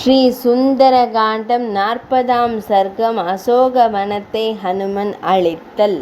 ஸ்ரீ சுந்தரகாண்டம் 40ஆம் சர்க்கம். அசோகவனத்தை ஹனுமன் அழித்தல்.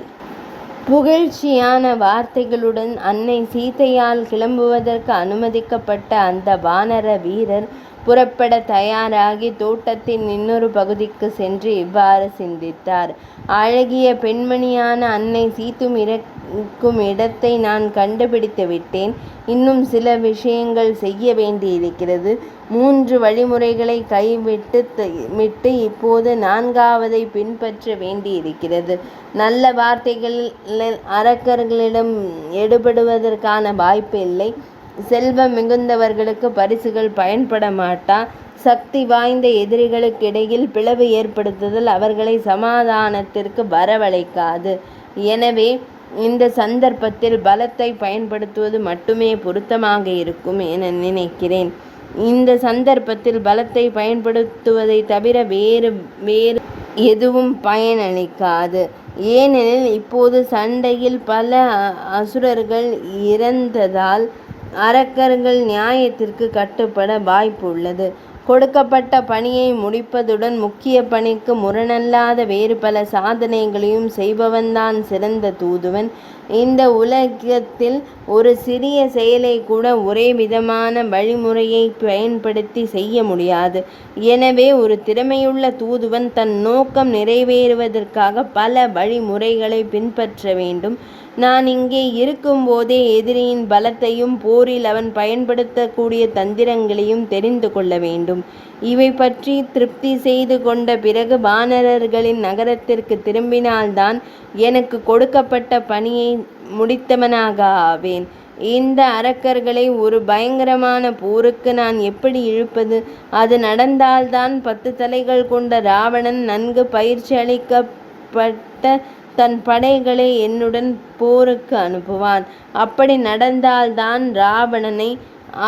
புகழ்ச்சியான வார்த்தைகளுடன் அன்னை சீதையால் கிளம்புவதற்கு அனுமதிக்கப்பட்ட அந்த வானர வீரர் புறப்பட தயாராகி தோட்டத்தின் இன்னொரு பகுதிக்கு சென்று இவ்வாறு சிந்தித்தார். அழகிய பெண்மணியான அன்னை சீத்தும் இருக்கும் இடத்தை நான் கண்டுபிடித்து விட்டேன். இன்னும் சில விஷயங்கள் செய்ய வேண்டியிருக்கிறது. 3 வழிமுறைகளை கைவிட்டு இப்போது 4வதை பின்பற்ற வேண்டியிருக்கிறது. நல்ல வார்த்தைகள் அரக்கர்களிடம் எடுபடுவதற்கான வாய்ப்பு இல்லை. செல்வம் மிகுந்தவர்களுக்கு பரிசுகள் பயன்பட மாட்டா. சக்தி வாய்ந்த எதிரிகளுக்கு இடையில் பிளவு ஏற்படுத்துதல் அவர்களை சமாதானத்திற்கு வரவழைக்காது. எனவே இந்த சந்தர்ப்பத்தில் பலத்தை பயன்படுத்துவது மட்டுமே பொருத்தமாக இருக்கும் என நினைக்கிறேன். இந்த சந்தர்ப்பத்தில் பலத்தை பயன்படுத்துவதை தவிர வேறு எதுவும் பயனளிக்காது. ஏனெனில் இப்போது சண்டையில் பல அசுரர்கள் இறந்ததால் அரக்கர்கள் நியாயத்திற்கு கட்டுப்பட வாய்ப்புள்ளது. கொடுக்கப்பட்ட பணியை முடிப்பதுடன் முக்கிய பணிக்கு முரணல்லாத வேறு பல சாதனைகளையும் செய்பவன்தான் சிறந்த தூதுவன். இந்த உலகத்தில் ஒரு சிறிய செயலை கூட ஒரே விதமான வழிமுறையை பயன்படுத்தி செய்ய முடியாது. எனவே ஒரு திறமையுள்ள தூதுவன் தன் நோக்கம் நிறைவேறுவதற்காக பல வழிமுறைகளை பின்பற்ற வேண்டும். நான் இங்கே இருக்கும்போதே எதிரியின் பலத்தையும் போரில் அவன் பயன்படுத்தக்கூடிய தந்திரங்களையும் தெரிந்து கொள்ள வேண்டும். இவை பற்றி திருப்தி செய்து கொண்ட பிறகு வானரர்களின் நகரத்திற்கு திரும்பினால்தான் எனக்கு கொடுக்கப்பட்ட பணியை முடித்தவனாக ஆவேன். இந்த அரக்கர்களை ஒரு பயங்கரமான போருக்கு நான் எப்படி இழுப்பது? அது நடந்தால்தான் 10 தலைகள் கொண்ட ராவணன் நன்கு பயிற்சி அளிக்கப்பட்ட தன் படைகளை என்னுடன் போருக்கு அனுப்புவான். அப்படி நடந்தால்தான் ராவணனை,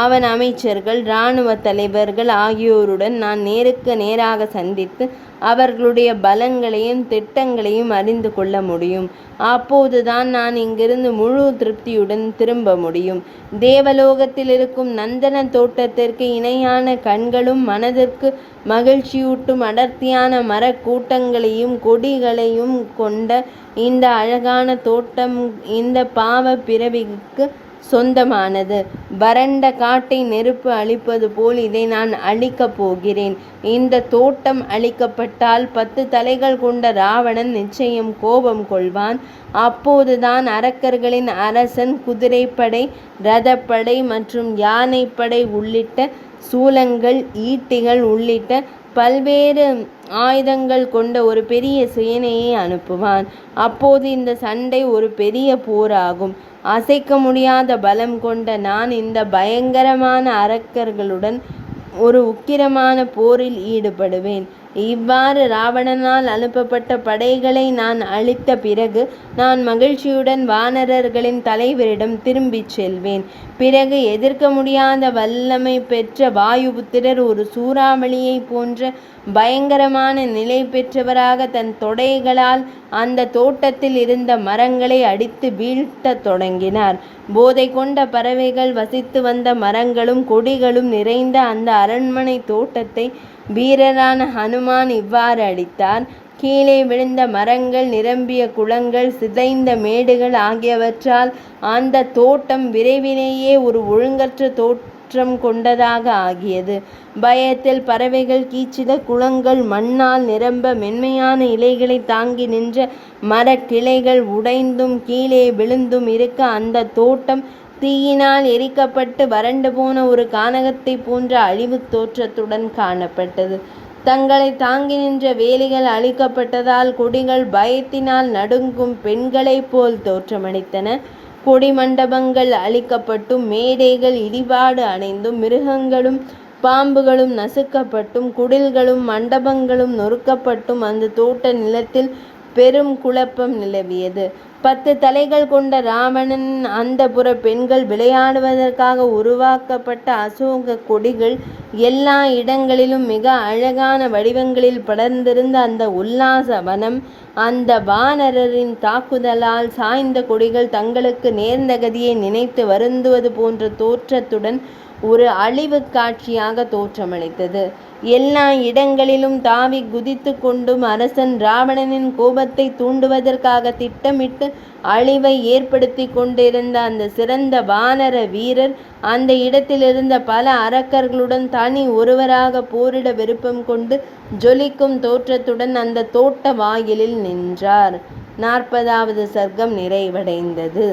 அவன் அமைச்சர்கள், இராணுவ தலைவர்கள் ஆகியோருடன் நான் நேருக்கு நேராக சந்தித்து அவர்களுடைய பலங்களையும் திட்டங்களையும் அறிந்து கொள்ள முடியும். அப்போதுதான் நான் இங்கிருந்து முழு திருப்தியுடன் திரும்ப முடியும். தேவலோகத்தில் இருக்கும் நந்தன தோட்டத்திற்கு இணையான கண்களும் மனதிற்கு மகிழ்ச்சியூட்டும் அடர்த்தியான மரக்கூட்டங்களையும் கொடிகளையும் கொண்ட இந்த அழகான தோட்டம் இந்த பாவ பிறவிக்கு சொந்தமானது. வறண்ட காட்டை நெருப்பு அழிப்பது போல் இதை நான் அழிக்கப் போகிறேன். இந்த தோட்டம் அழிக்கப்பட்டால் 10 தலைகள் கொண்ட ராவணன் நிச்சயம் கோபம் கொள்வான். அப்போதுதான் அரக்கர்களின் அரசன் குதிரைப்படை, இரதப்படை மற்றும் யானைப்படை உள்ளிட்ட சூலங்கள், ஈட்டிகள் உள்ளிட்ட பல்வேறு ஆயுதங்கள் கொண்ட ஒரு பெரிய சேனையை அனுப்புவான். அப்போது இந்த சண்டை ஒரு பெரிய போராகும். அசைக்க முடியாத பலம் கொண்ட நான் இந்த பயங்கரமான அரக்கர்களுடன் ஒரு உக்கிரமான போரில் ஈடுபடுவேன். இவ்வாறு ராவணனால் அனுப்பப்பட்ட படைகளை நான் அழித்த பிறகு நான் மகிழ்ச்சியுடன் வானரர்களின் தலைவரிடம் திரும்பிச் செல்வேன். பிறகு எதிர்க்க முடியாத வல்லமை பெற்ற வாயுபுத்திரர் ஒரு சூறாவளியை போன்ற பயங்கரமான நிலை பெற்றவராக தன் தொடைகளால் அந்த தோட்டத்தில் இருந்த மரங்களை அடித்து வீழ்த்தத் தொடங்கினார். போதை கொண்ட பறவைகள் வசித்து வந்த மரங்களும் கொடிகளும் நிறைந்த அந்த அரண்மனை தோட்டத்தை வீரரான ஹனுமான் இவ்வாறு அடித்தார். கீழே விழுந்த மரங்கள், நிரம்பிய குளங்கள், சிதைந்த மேடுகள் ஆகியவற்றால் அந்த தோட்டம் விரைவிலேயே ஒரு ஒழுங்கற்ற தோற்றம் கொண்டதாக ஆகியது. பயத்தில் பறவைகள் கீச்சிட, குளங்கள் மண்ணால் நிரம்ப, மென்மையான இலைகளை தாங்கி நின்ற மரக்கிளைகள் உடைந்தும் கீழே விழுந்தும் இருக்க அந்த தோட்டம் தீயினால் எரிக்கப்பட்டு வறண்டு போன ஒரு கானகத்தை போன்ற அழிவு தோற்றத்துடன் காணப்பட்டது. தங்களை தாங்கி நின்ற வேலிகள் அழிக்கப்பட்டதால் கொடிகள் பயத்தினால் நடுங்கும் பெண்களைப் போல் தோற்றமளித்தன. கொடி மண்டபங்கள் அழிக்கப்பட்டும் மேடைகள் இடிபாடு அடைந்தும் மிருகங்களும் பாம்புகளும் நசுக்கப்பட்டும் குடில்களும் மண்டபங்களும் நொறுக்கப்பட்டும் அந்த தோட்ட நிலத்தில் பெரும் குழப்பம் நிலவியது. 10 தலைகள் கொண்ட ராவணன் அந்த புற பெண்கள் விளையாடுவதற்காக உருவாக்கப்பட்ட அசோக கொடிகள் எல்லா இடங்களிலும் மிக அழகான வடிவங்களில் படர்ந்திருந்த அந்த உல்லாச வனம் அந்த வானரரின் தாக்குதலால் சாய்ந்த கொடிகள் தங்களுக்கு நேர்ந்த கதியை நினைத்து வருந்துவது போன்ற தோற்றத்துடன் ஒரு அழிவு காட்சியாக தோற்றமளித்தது. எல்லா இடங்களிலும் தாவி குதித்து கொண்டும் அரசன் ராவணனின் கோபத்தை தூண்டுவதற்காக திட்டமிட்டு அழிவை ஏற்படுத்தி கொண்டிருந்த அந்த சிறந்த வானர வீரர் அந்த இடத்திலிருந்த பல அரக்கர்களுடன் தனி ஒருவராக போரிட விருப்பம் கொண்டு ஜொலிக்கும் தோற்றத்துடன் அந்த தோட்ட வாயிலில் நின்றார். 40வது சர்க்கம் நிறைவடைந்தது.